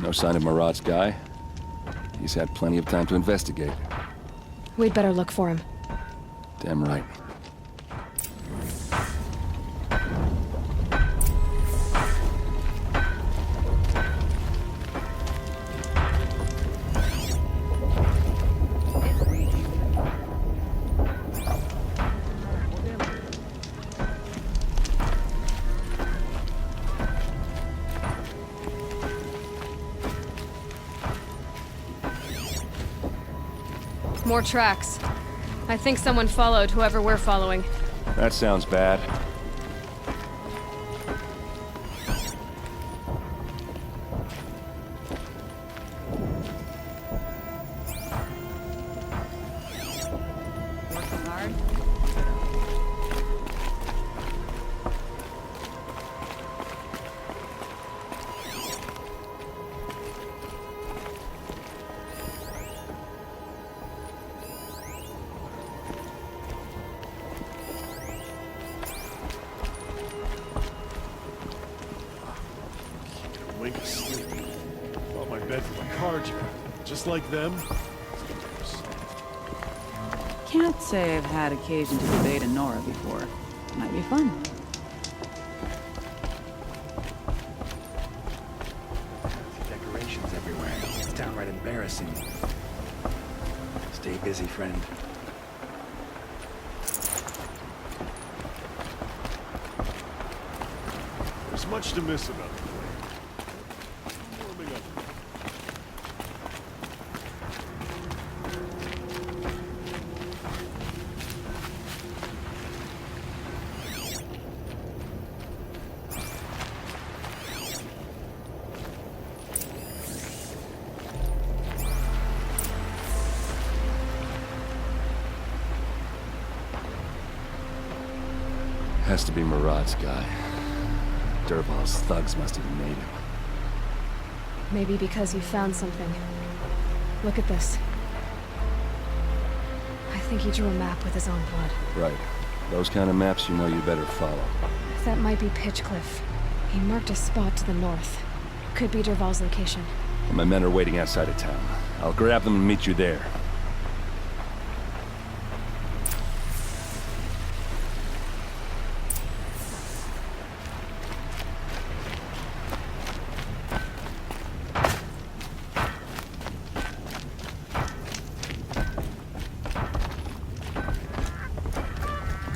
No sign of Marat's guy. He's had plenty of time to investigate. We'd better look for him. Damn right. More tracks. I think someone followed whoever we're following. That sounds bad. Working hard? Wink of sleep. Thought my bed for my cards. Just like them. Can't say I've had occasion to debate a Nora before. Might be fun. Decorations everywhere. It's downright embarrassing. Stay busy, friend. There's much to miss about the place. Warming up. Has to be Marat's guy. Dervahl's thugs must have made him. Maybe because you found something. Look at this. I think he drew a map with his own blood. Right. Those kind of maps you know you better follow. That might be Pitchcliff. He marked a spot to the north. Could be Dervahl's location. And my men are waiting outside of town. I'll grab them and meet you there.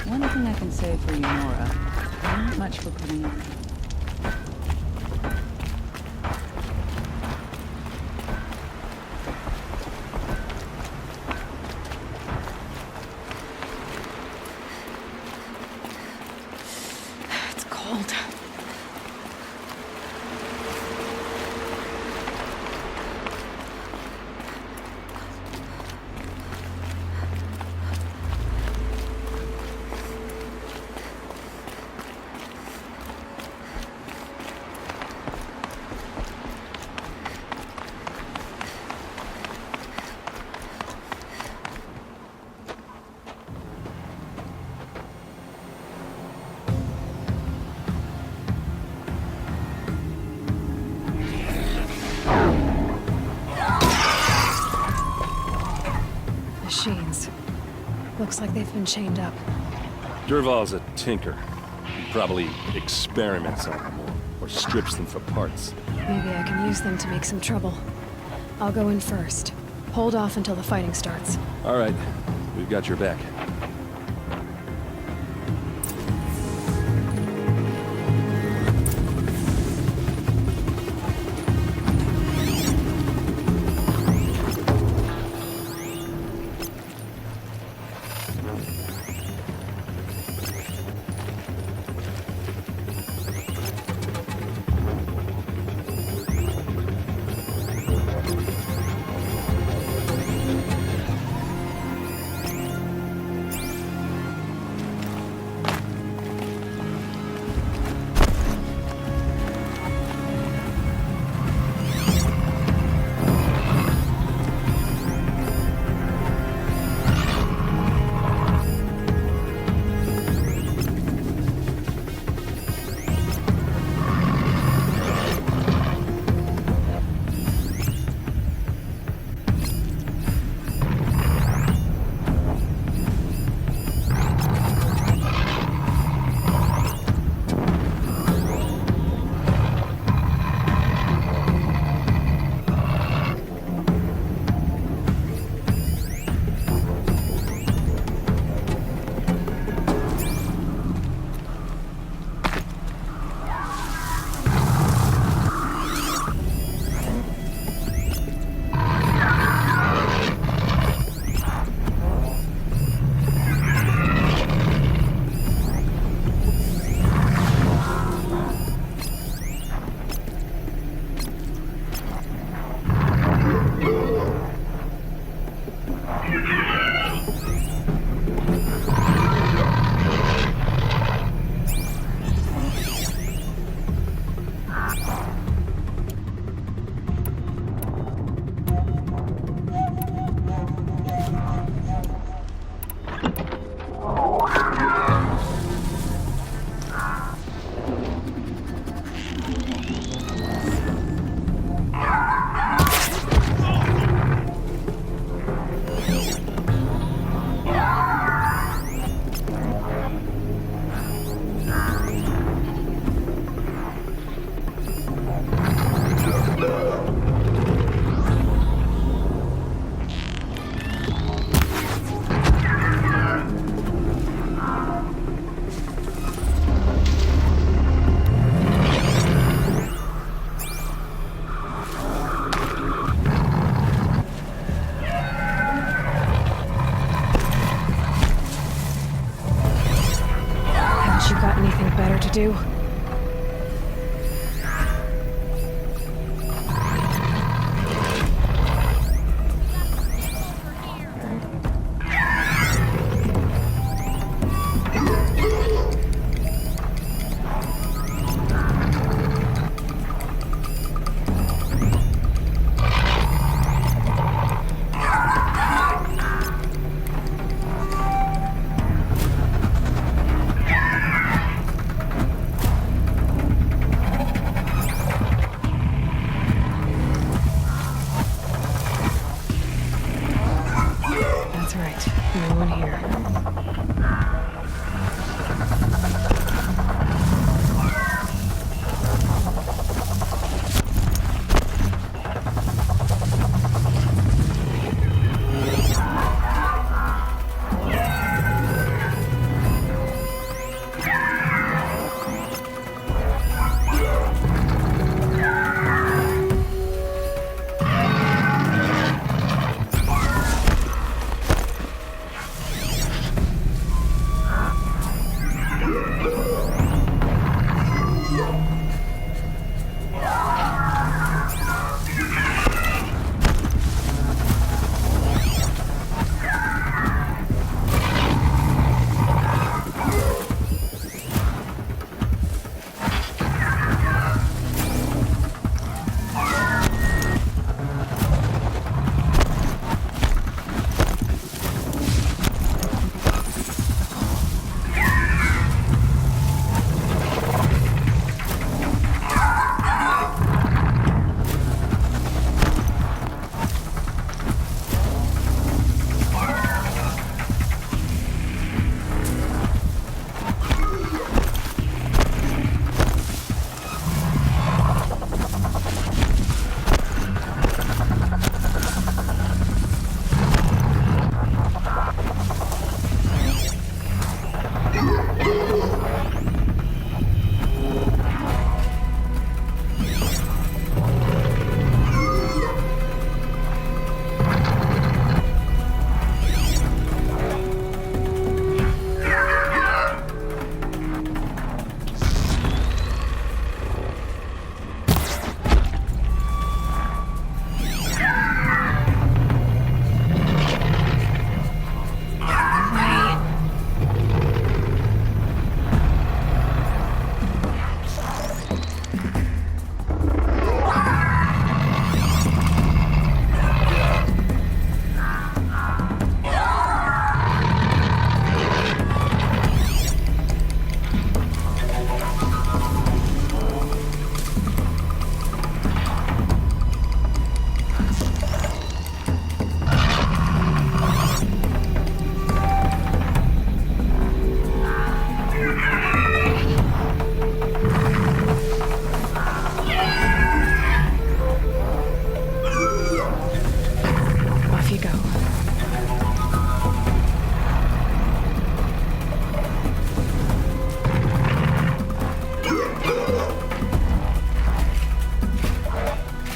One thing I can say for you, Nora. Not much for putting in. It's cold. Machines. Looks like they've been chained up. Dervahl's a tinker. He probably experiments on them or strips them for parts. Maybe I can use them to make some trouble. I'll go in first. Hold off until the fighting starts. All right. We've got your back. do? That's right. No one here.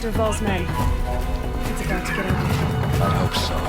Derval's men. It's about to get out. I hope so.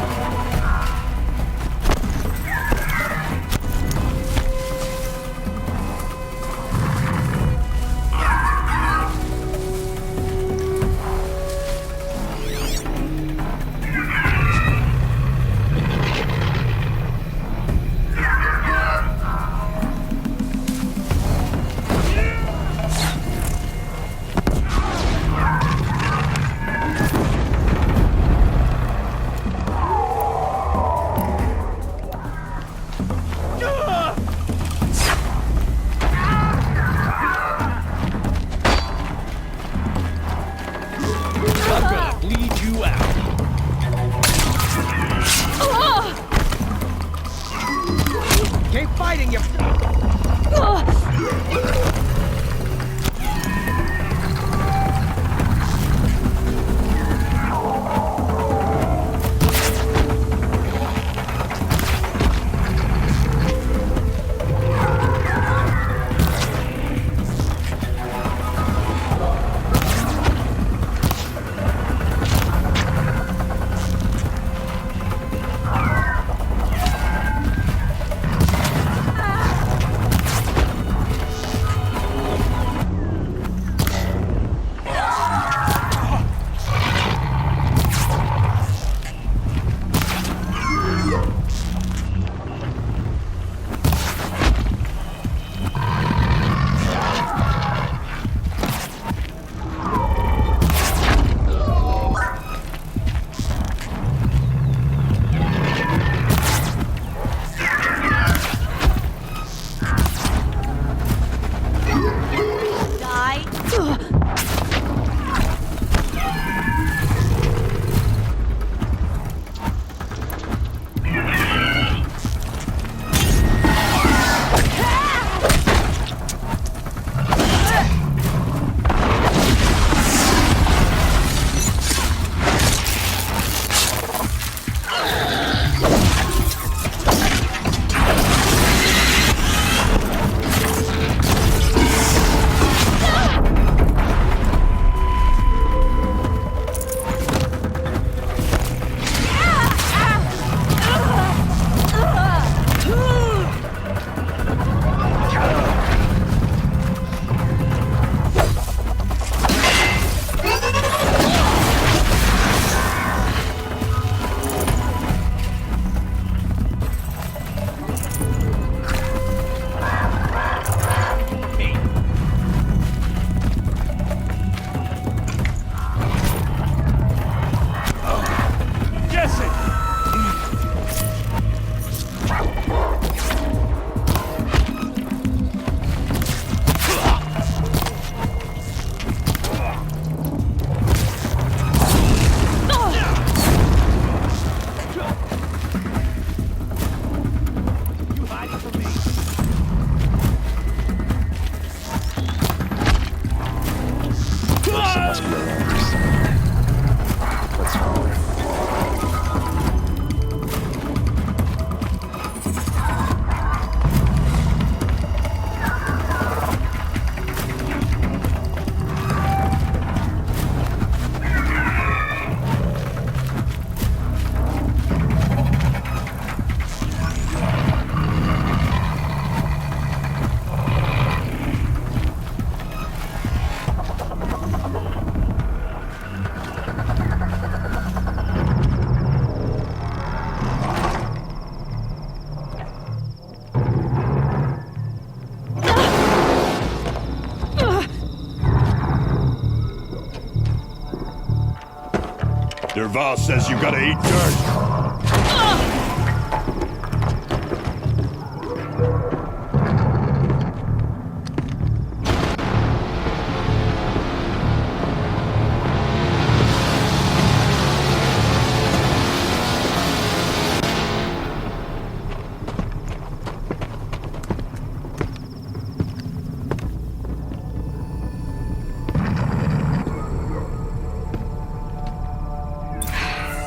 Derval says you gotta eat dirt.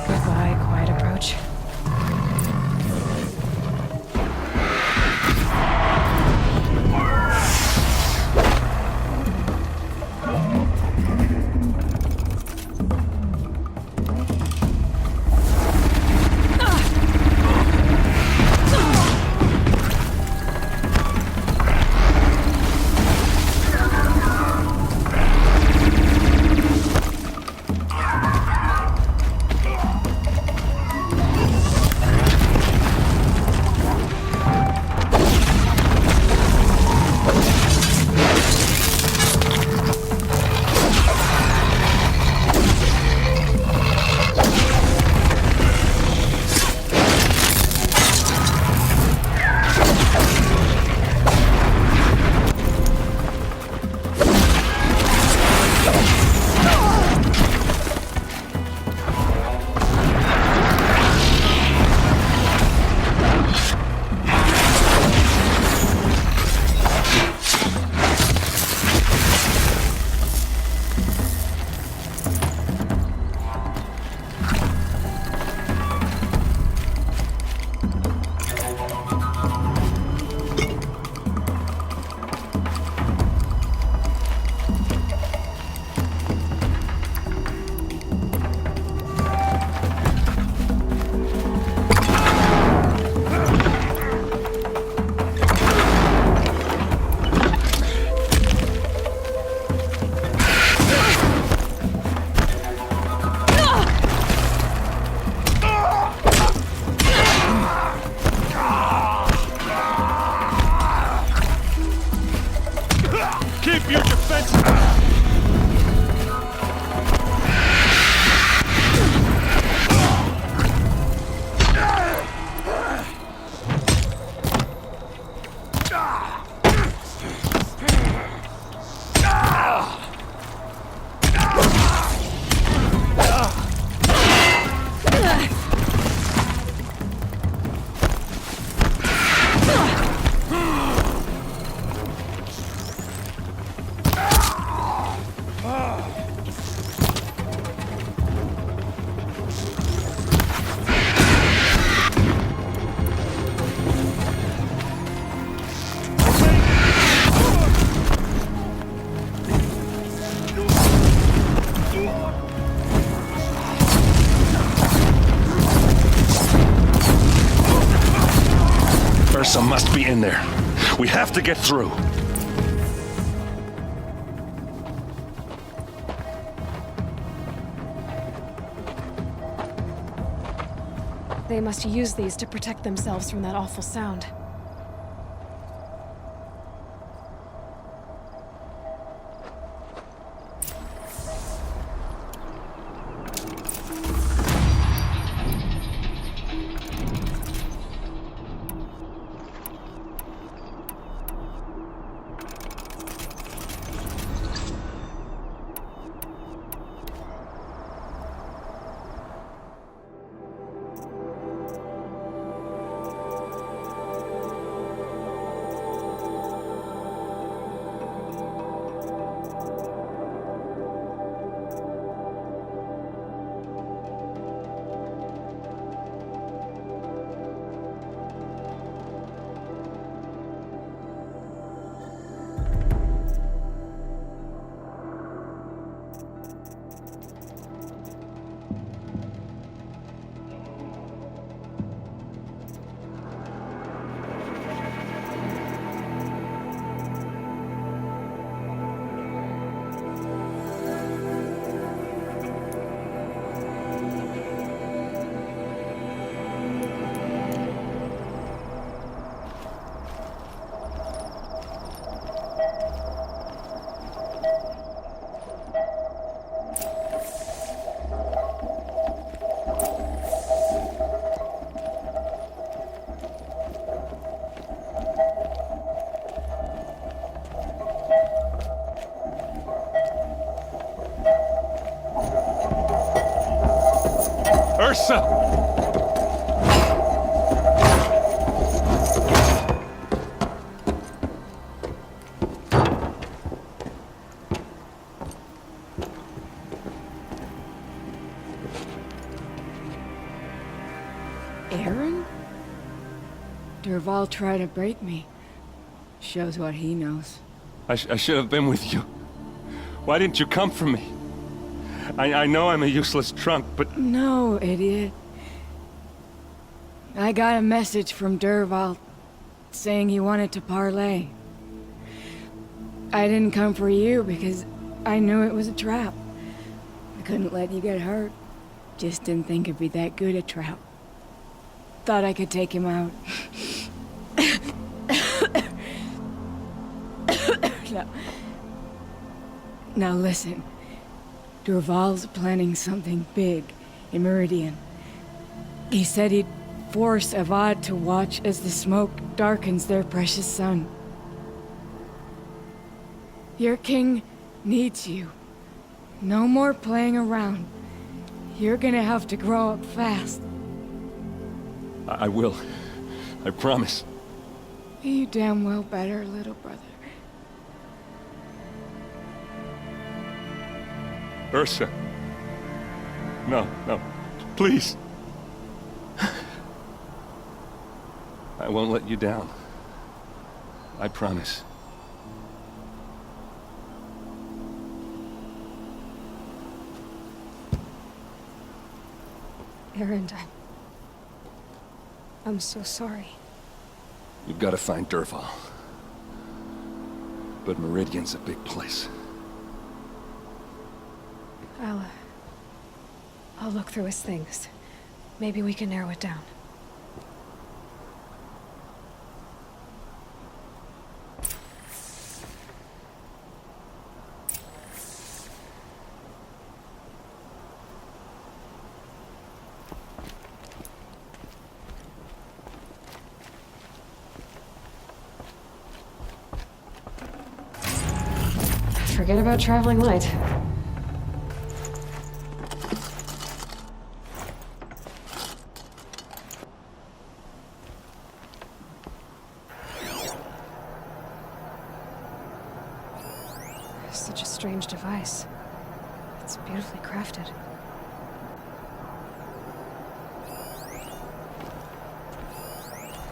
Goodbye, quiet approach. Keep your defense. Ursa must be in there. We have to get through. They must use these to protect themselves from that awful sound. Ursa! Aaron? Dervahl tried to break me. Shows what he knows. I should have been with you. Why didn't you come for me? I know I'm a useless trunk, but... No, idiot. I got a message from Dervahl saying he wanted to parlay. I didn't come for you because I knew it was a trap. I couldn't let you get hurt. Just didn't think it'd be that good a trap. Thought I could take him out. Now listen. Dervahl's planning something big in Meridian. He said he'd force Avad to watch as the smoke darkens their precious sun. Your king needs you. No more playing around. You're gonna have to grow up fast. I will. I promise. You damn well better, little brother. Ursa. No, no. Please. I won't let you down. I promise. Aaron, I'm so sorry. You've got to find Dervahl. But Meridian's a big place. I'll look through his things. Maybe we can narrow it down. Forget about traveling light. Such a strange device. It's beautifully crafted.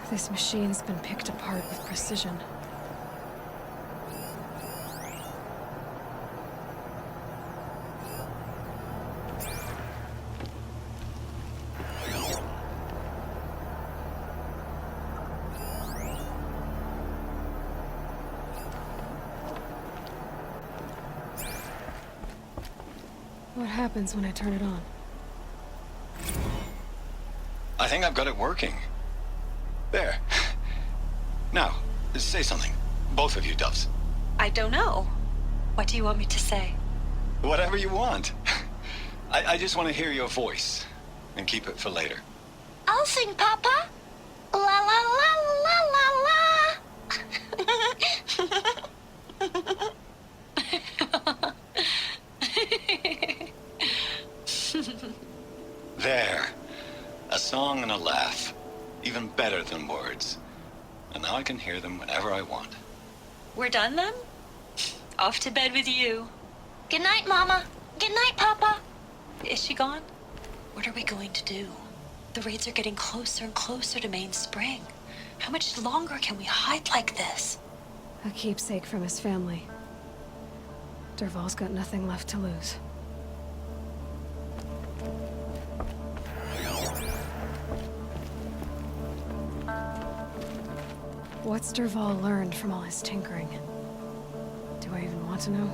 This machine's been picked apart with precision. What happens when I turn it on? I think I've got it working. There. Now, say something. Both of you, Doves. I don't know. What do you want me to say? Whatever you want. I just want to hear your voice. And keep it for later. I'll sing, Papa. La la la la la la. There. A song and a laugh. Even better than words. And now I can hear them whenever I want. We're done then? Off to bed with you. Good night, Mama. Good night, Papa. Is she gone? What are we going to do? The raids are getting closer and closer to Main Spring. How much longer can we hide like this? A keepsake from his family. Dervahl's got nothing left to lose. What's Dervahl learned from all his tinkering? Do I even want to know?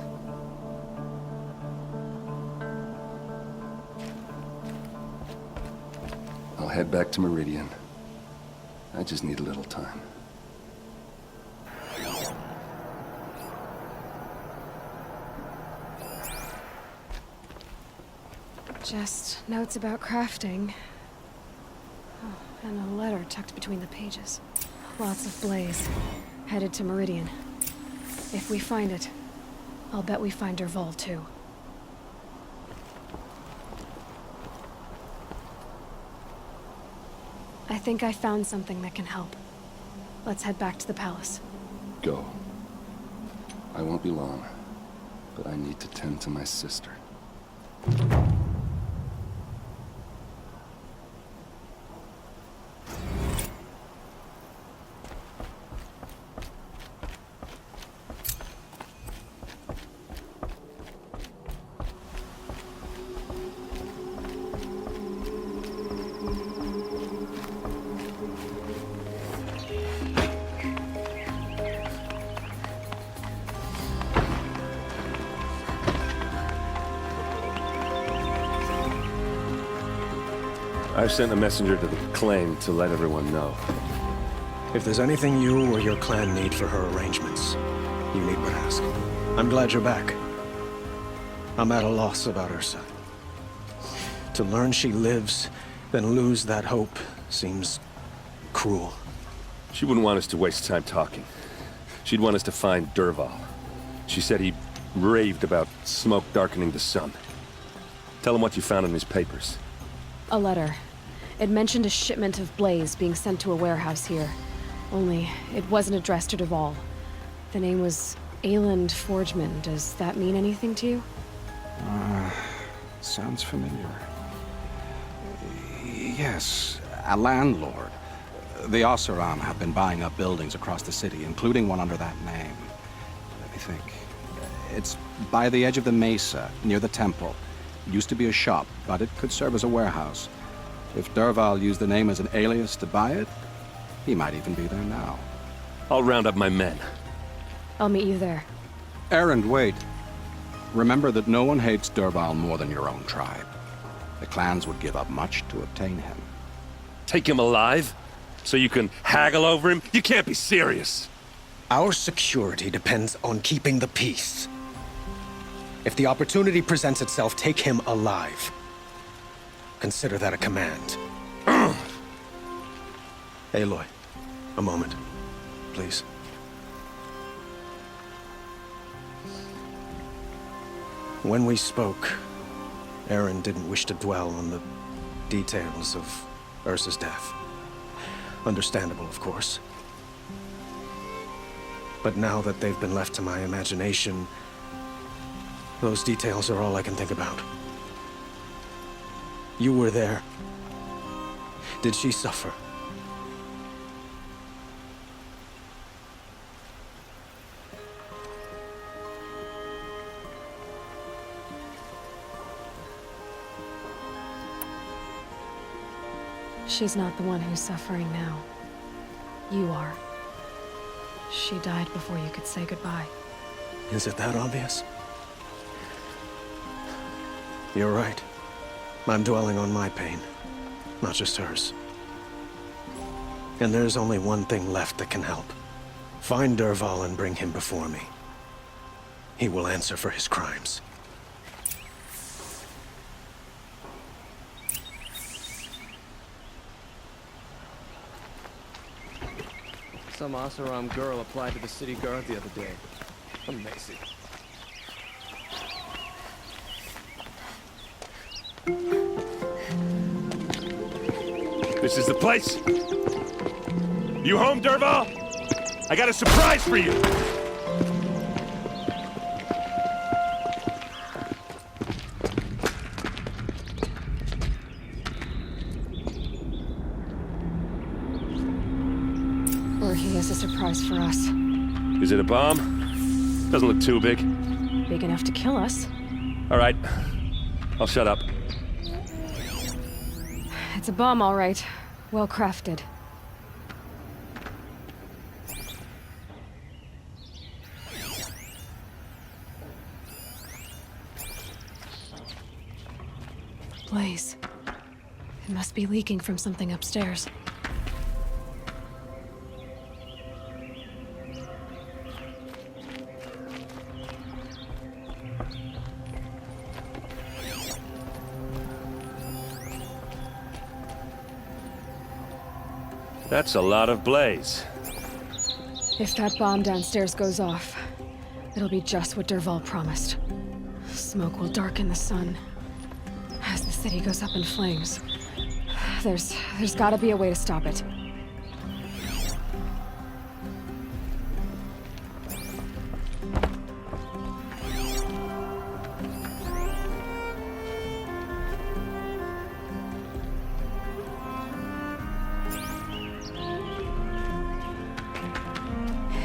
I'll head back to Meridian. I just need a little time. Just notes about crafting. Oh, and a letter tucked between the pages. Lots of blaze. Headed to Meridian. If we find it, I'll bet we find Dervahl too. I think I found something that can help. Let's head back to the palace. Go. I won't be long, but I need to tend to my sister. I've sent a messenger to the claim to let everyone know. If there's anything you or your clan need for her arrangements, you need but ask. I'm glad you're back. I'm at a loss about Ursa. To learn she lives, then lose that hope, seems cruel. She wouldn't want us to waste time talking. She'd want us to find Dervahl. She said he raved about smoke darkening the sun. Tell him what you found in his papers. A letter. It mentioned a shipment of blaze being sent to a warehouse here. Only, it wasn't addressed to Dervahl. The name was Ayland Forgeman. Does that mean anything to you? Sounds familiar. Yes, a landlord. The Oseram have been buying up buildings across the city, including one under that name. Let me think. It's by the edge of the mesa, near the temple. It used to be a shop, but it could serve as a warehouse. If Dervahl used the name as an alias to buy it, he might even be there now. I'll round up my men. I'll meet you there. Erend, wait. Remember that no one hates Dervahl more than your own tribe. The clans would give up much to obtain him. Take him alive? So you can haggle over him? You can't be serious. Our security depends on keeping the peace. If the opportunity presents itself, take him alive. Consider that a command. Aloy, a moment, please. When we spoke, Erend didn't wish to dwell on the details of Ursa's death. Understandable, of course. But now that they've been left to my imagination, those details are all I can think about. You were there. Did she suffer? She's not the one who's suffering now. You are. She died before you could say goodbye. Is it that obvious? You're right. I'm dwelling on my pain, not just hers. And there's only one thing left that can help. Find Dervahl and bring him before me. He will answer for his crimes. Some Oseram girl applied to the city guard the other day. Amazing. This is the place? You home, Dervahl? I got a surprise for you! Or he has a surprise for us. Is it a bomb? Doesn't look too big. Big enough to kill us. All right. I'll shut up. It's a bomb, all right. Well crafted. Blaze. It must be leaking from something upstairs. That's a lot of blaze. If that bomb downstairs goes off, it'll be just what Dervahl promised. Smoke will darken the sun as the city goes up in flames. There's gotta be a way to stop it.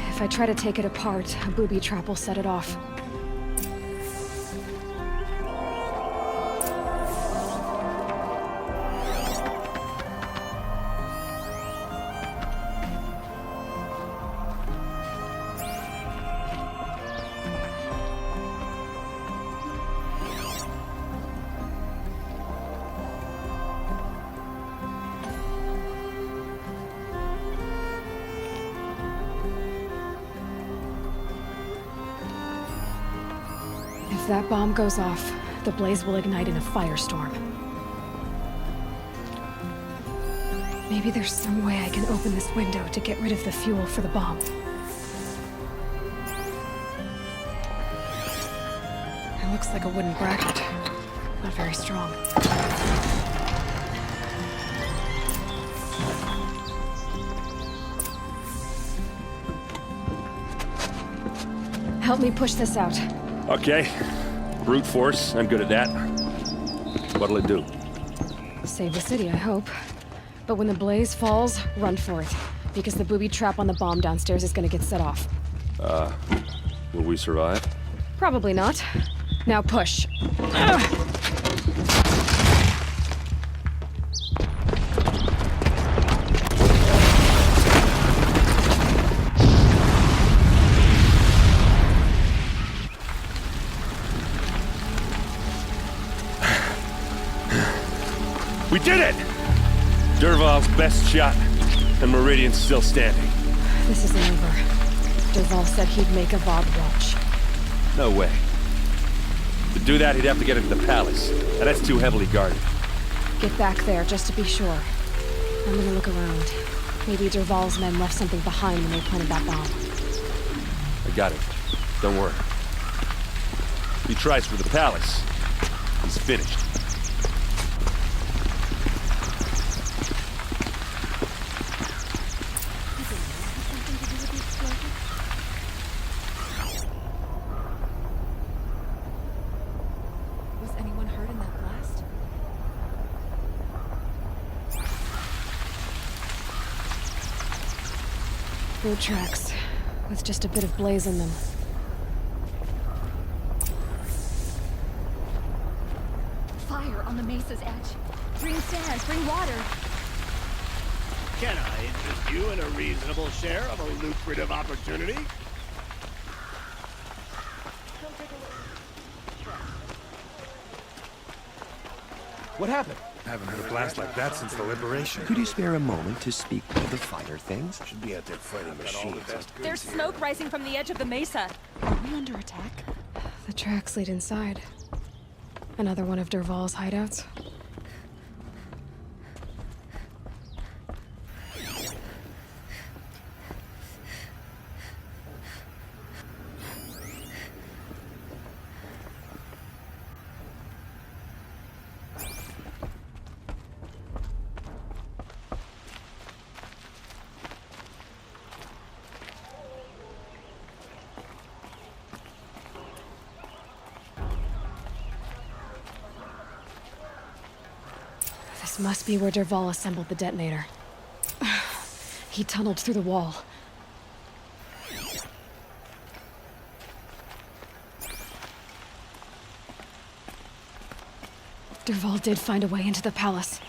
If I try to take it apart, a booby trap will set it off. If that bomb goes off, the blaze will ignite in a firestorm. Maybe there's some way I can open this window to get rid of the fuel for the bomb. It looks like a wooden bracket. Not very strong. Help me push this out. Okay. Brute force, I'm good at that. What'll it do? Save the city, I hope. But when the blaze falls, run for it. Because the booby trap on the bomb downstairs is gonna get set off. Will we survive? Probably not. Now push. We did it! Dervahl's best shot, and Meridian's still standing. This isn't over. Dervahl said he'd make a Vob watch. No way. To do that, he'd have to get into the palace, and that's too heavily guarded. Get back there, just to be sure. I'm gonna look around. Maybe Dervahl's men left something behind when they planted that bomb. I got it. Don't worry. If he tries for the palace, he's finished. Was anyone hurt in that blast? Boot tracks, with just a bit of blaze in them. Fire on the mesa's edge. Bring sand, bring water. Can I interest you in a reasonable share of a lucrative opportunity? What happened? Haven't heard a blast like that since the liberation. Could you spare a moment to speak with the fire things? Should be out there fighting machines. There's smoke rising from the edge of the mesa. Are we under attack? The tracks lead inside. Another one of Dervahl's hideouts. This must be where Dervahl assembled the detonator. He tunneled through the wall. Dervahl did find a way into the palace.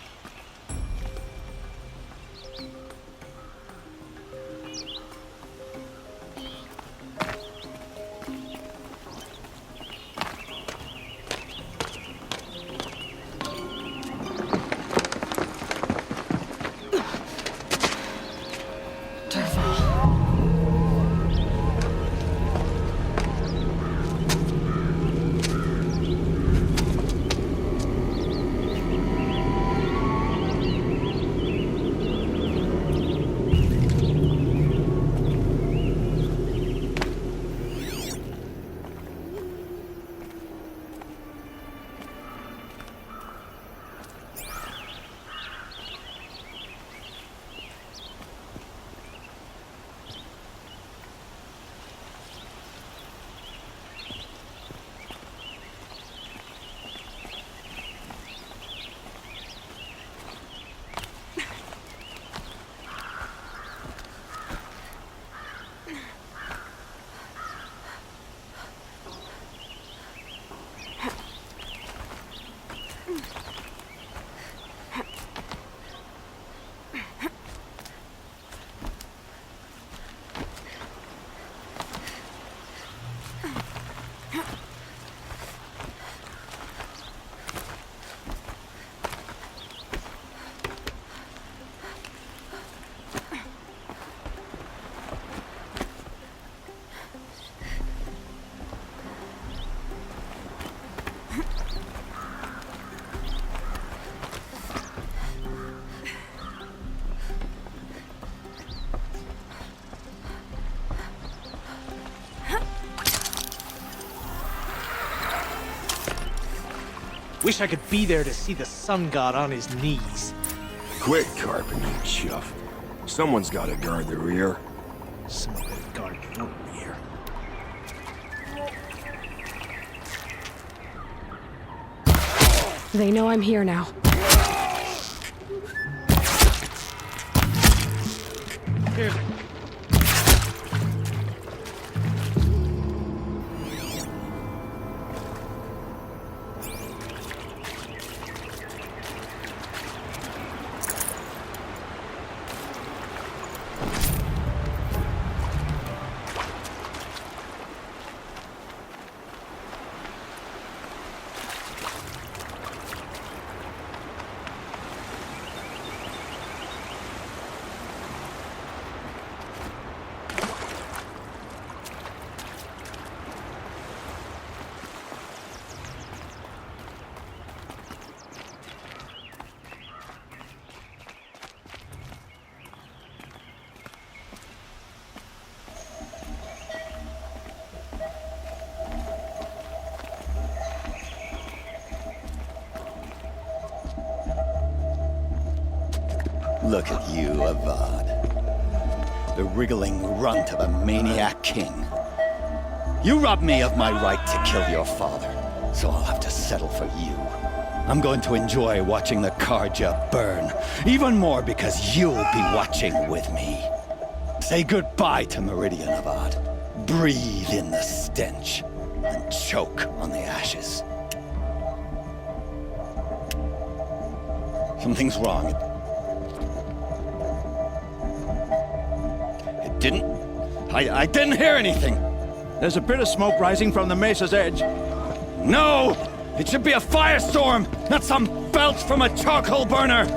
Wish I could be there to see the sun god on his knees. Quit carping, you chuff. Someone's gotta guard the rear. Someone could guard your rear. They know I'm here now. Here. Look at you, Avad. The wriggling runt of a maniac king. You robbed me of my right to kill your father, so I'll have to settle for you. I'm going to enjoy watching the Karja burn, even more because you'll be watching with me. Say goodbye to Meridian, Avad. Breathe in the stench, and choke on the ashes. Something's wrong. I didn't hear anything. There's a bit of smoke rising from the mesa's edge. No! It should be a firestorm, not some belch from a charcoal burner!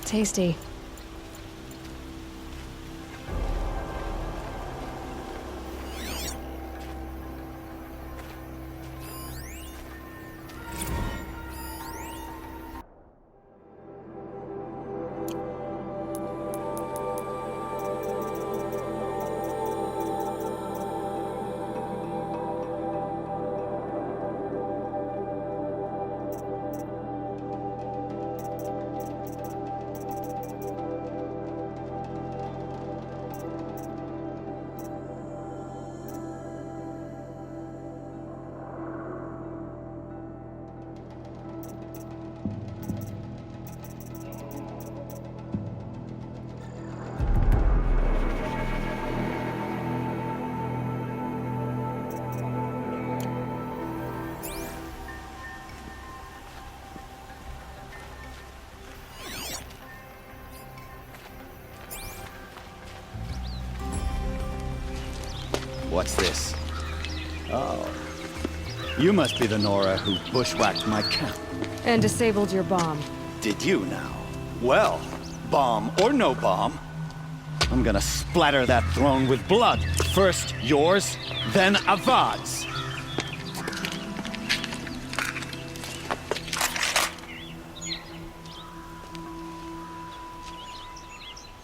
Tasty. What's this? Oh. You must be the Nora who bushwhacked my camp. And disabled your bomb. Did you now? Well, bomb or no bomb, I'm gonna splatter that throne with blood. First yours, then Avad's.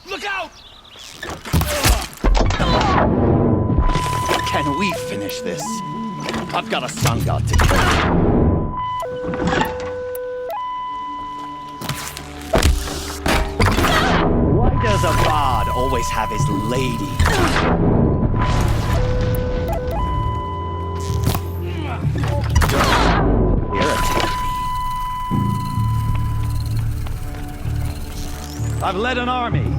Look out! Can we finish this? I've got a sun god to kill. Why does Avad always have his lady? Irritate me. I've led an army.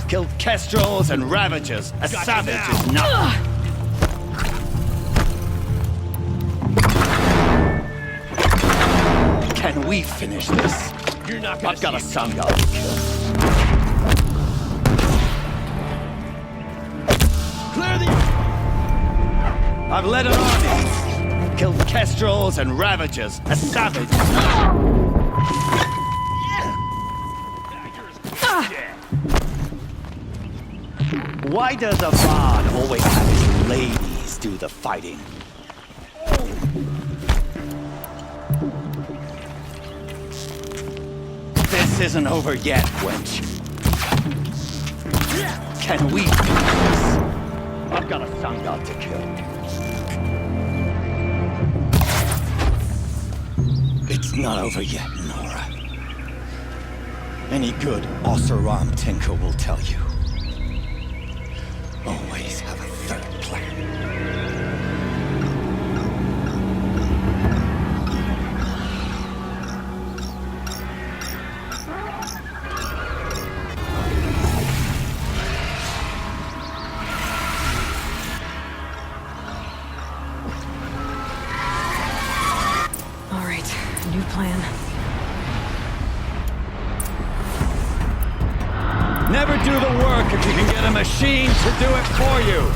Killed kestrels and ravagers. A savage is not. Can we finish this? You're not gonna I've got a sun god to kill. Clear the... I've led an army. Killed kestrels and ravagers. A savage. Why does Avad always have his ladies do the fighting? This isn't over yet, wench. Can we do this? I've got a sun god to kill. It's not over yet, Nora. Any good Oseram tinker will tell you. Always have a third plan. All right, new plan. Never do the work if you can get a machine to do it for you.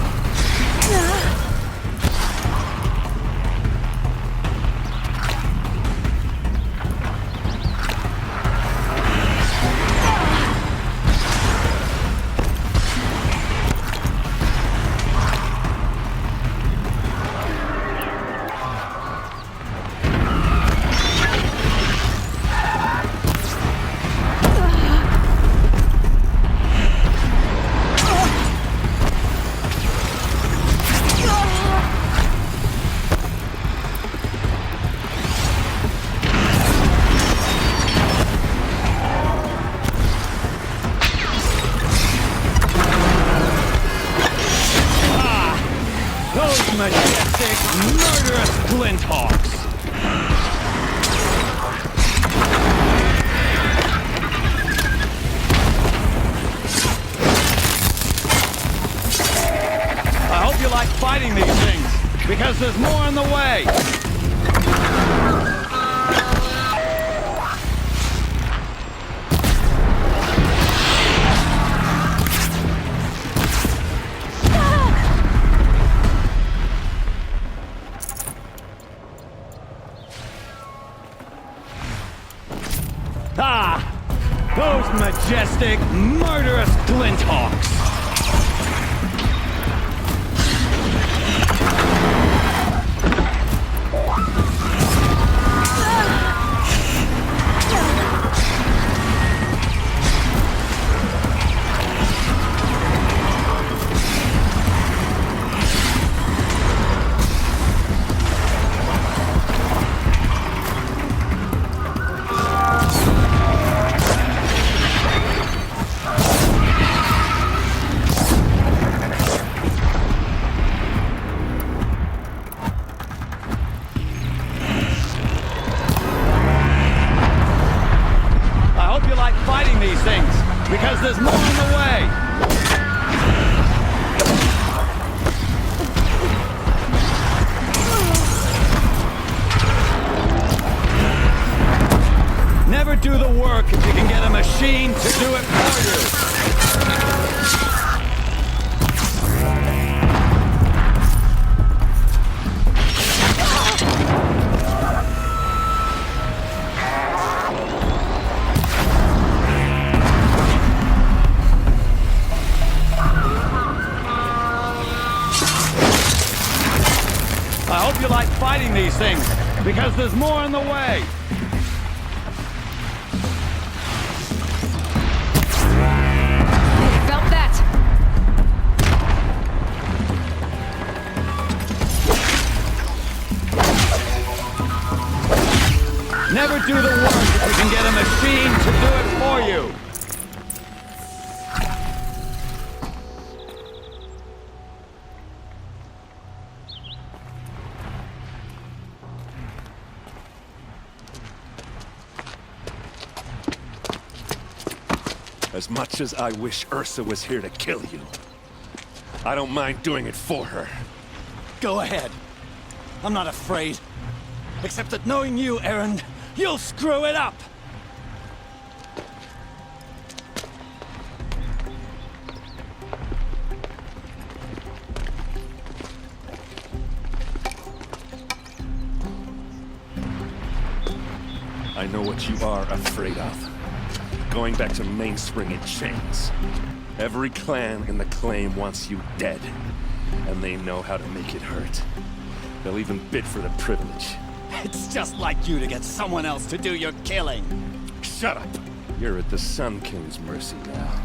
Majestic, murderous flinthawks! I hope you like fighting these things, because there's more on the way! Ah! Those majestic, murderous flinthawks! Because there's more on the way! Never do the work if you can get a machine to do it for you! I hope you like fighting these things, because there's more on the way! Felt that! Never do the work if you can get a machine to do it for you! As much as I wish Ursa was here to kill you, I don't mind doing it for her. Go ahead. I'm not afraid. Except that knowing you, Erend, you'll screw it up! I I know what you are afraid of. Going back to Mainspring in chains. Every clan in the claim wants you dead. And they know how to make it hurt. They'll even bid for the privilege. It's just like you to get someone else to do your killing. Shut up! You're at the Sun King's mercy now.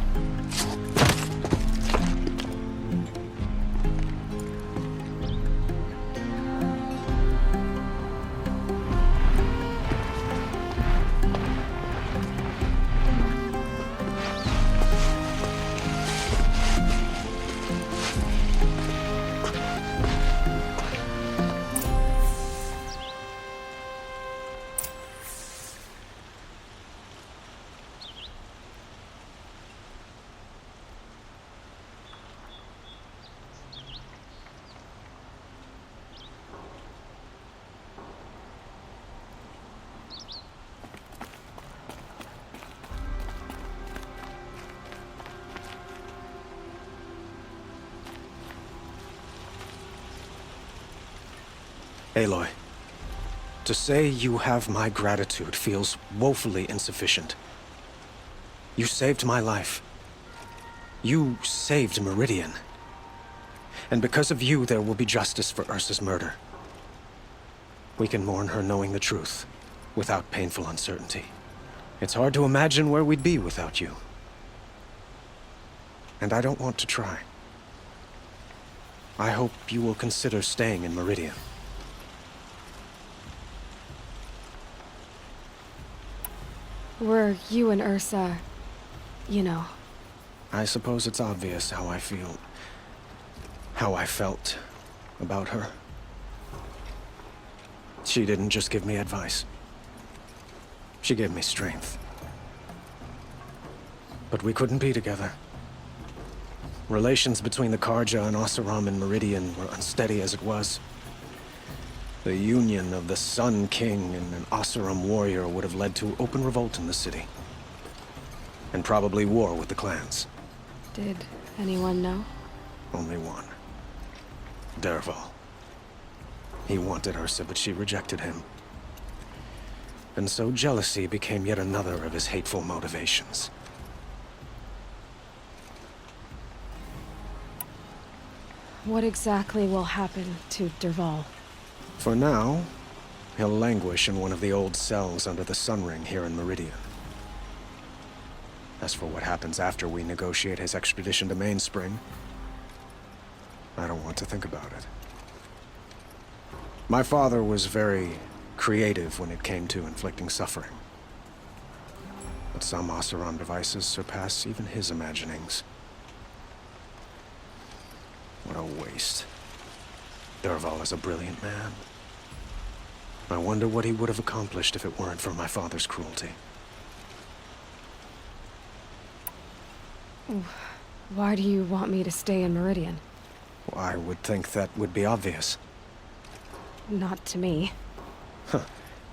Aloy, to say you have my gratitude feels woefully insufficient. You saved my life. You saved Meridian. And because of you, there will be justice for Ursa's murder. We can mourn her knowing the truth, without painful uncertainty. It's hard to imagine where we'd be without you. And I don't want to try. I hope you will consider staying in Meridian. Were you and Ursa, you know? I suppose it's obvious how I feel. How I felt about her. She didn't just give me advice. She gave me strength. But we couldn't be together. Relations between the Karja and Oseram and Meridian were unsteady as it was. The union of the Sun King and an Oseram warrior would have led to open revolt in the city. And probably war with the clans. Did anyone know? Only one. Dervahl. He wanted Ursa, but she rejected him. And so jealousy became yet another of his hateful motivations. What exactly will happen to Dervahl? For now, he'll languish in one of the old cells under the Sun Ring here in Meridian. As for what happens after we negotiate his extradition to Mainspring, I don't want to think about it. My father was very creative when it came to inflicting suffering. But some Oseram devices surpass even his imaginings. What a waste. Dervahl is a brilliant man. I wonder what he would have accomplished if it weren't for my father's cruelty. Why do you want me to stay in Meridian? Well, I would think that would be obvious. Not to me. Huh.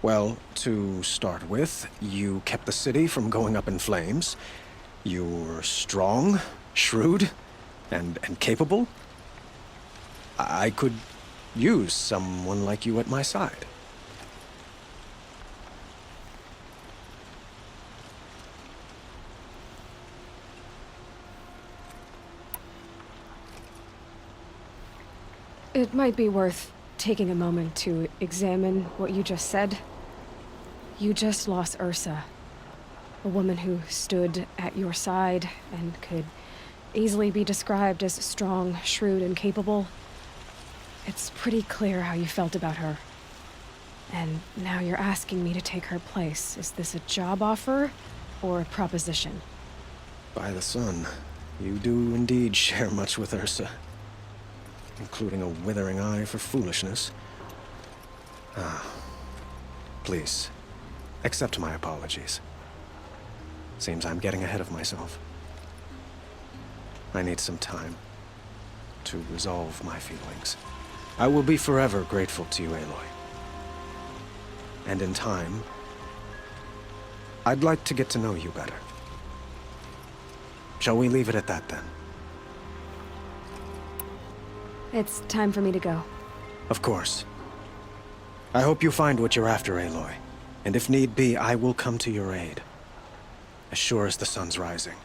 Well, to start with, you kept the city from going up in flames. You were strong, shrewd, and capable. I could use someone like you at my side. It might be worth taking a moment to examine what you just said. You just lost Ursa, a woman who stood at your side and could easily be described as strong, shrewd, and capable. It's pretty clear how you felt about her. And now you're asking me to take her place. Is this a job offer or a proposition? By the sun, you do indeed share much with Ursa. Including a withering eye for foolishness. Please, accept my apologies. Seems I'm getting ahead of myself. I need some time to resolve my feelings. I will be forever grateful to you, Aloy. And in time, I'd like to get to know you better. Shall we leave it at that, then? It's time for me to go. Of course. I hope you find what you're after, Aloy. And if need be, I will come to your aid. As sure as the sun's rising.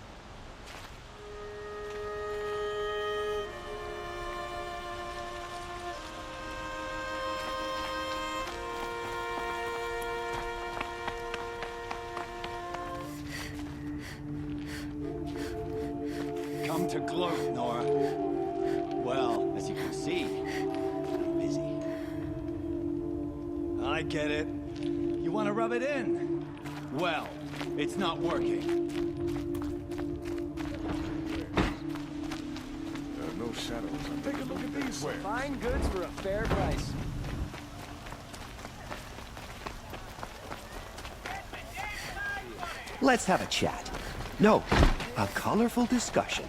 Come to gloat, Nora. Well, as you can see, I'm busy. I get it. You want to rub it in? Well, it's not working. There are no shadows. Take a look at these wares. Fine goods for a fair price. Let's have a chat. No, a colorful discussion.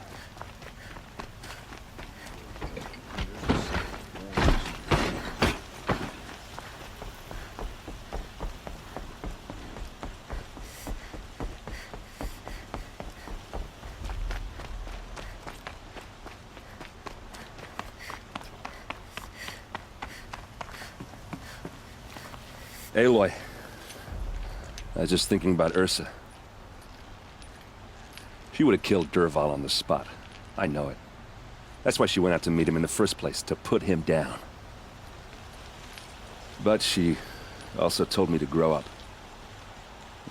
Aloy, I was just thinking about Ursa. She would have killed Dervahl on the spot. I know it. That's why she went out to meet him in the first place, to put him down. But she also told me to grow up.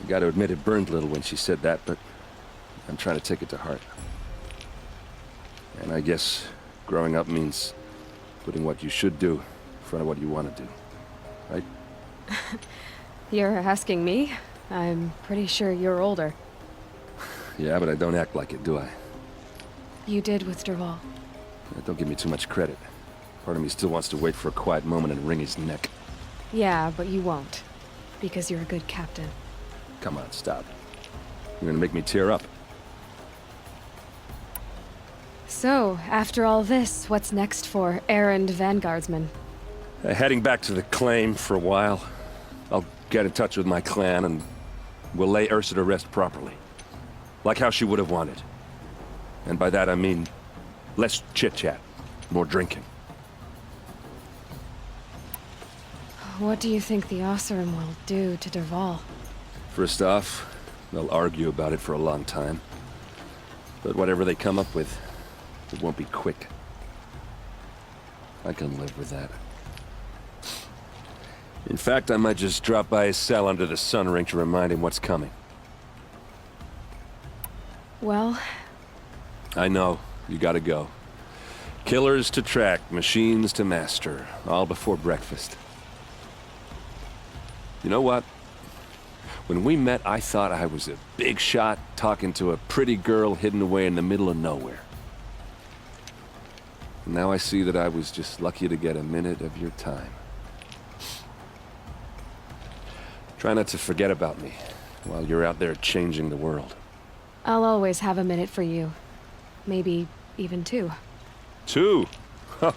I gotta admit it burned a little when she said that, but I'm trying to take it to heart. And I guess growing up means putting what you should do in front of what you want to do, right? You're asking me? I'm pretty sure you're older. Yeah, but I don't act like it, do I? You did with Dervahl. Don't give me too much credit. Part of me still wants to wait for a quiet moment and wring his neck. Yeah, but you won't. Because you're a good captain. Come on, stop. You're gonna make me tear up. So, after all this, what's next for errand vanguardsman? Heading back to the claim for a while. I'll get in touch with my clan and we'll lay Ursa to rest properly. Like how she would have wanted. And by that I mean less chit-chat, more drinking. What do you think the Oseram will do to Dervahl? First off, they'll argue about it for a long time. But whatever they come up with, it won't be quick. I can live with that. In fact, I might just drop by his cell under the sun ring to remind him what's coming. Well... I know. You gotta go. Killers to track, machines to master. All before breakfast. You know what? When we met, I thought I was a big shot talking to a pretty girl hidden away in the middle of nowhere. Now I see that I was just lucky to get a minute of your time. Try not to forget about me while you're out there changing the world. I'll always have a minute for you. Maybe even two. 2? Huh.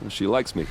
Well, she likes me.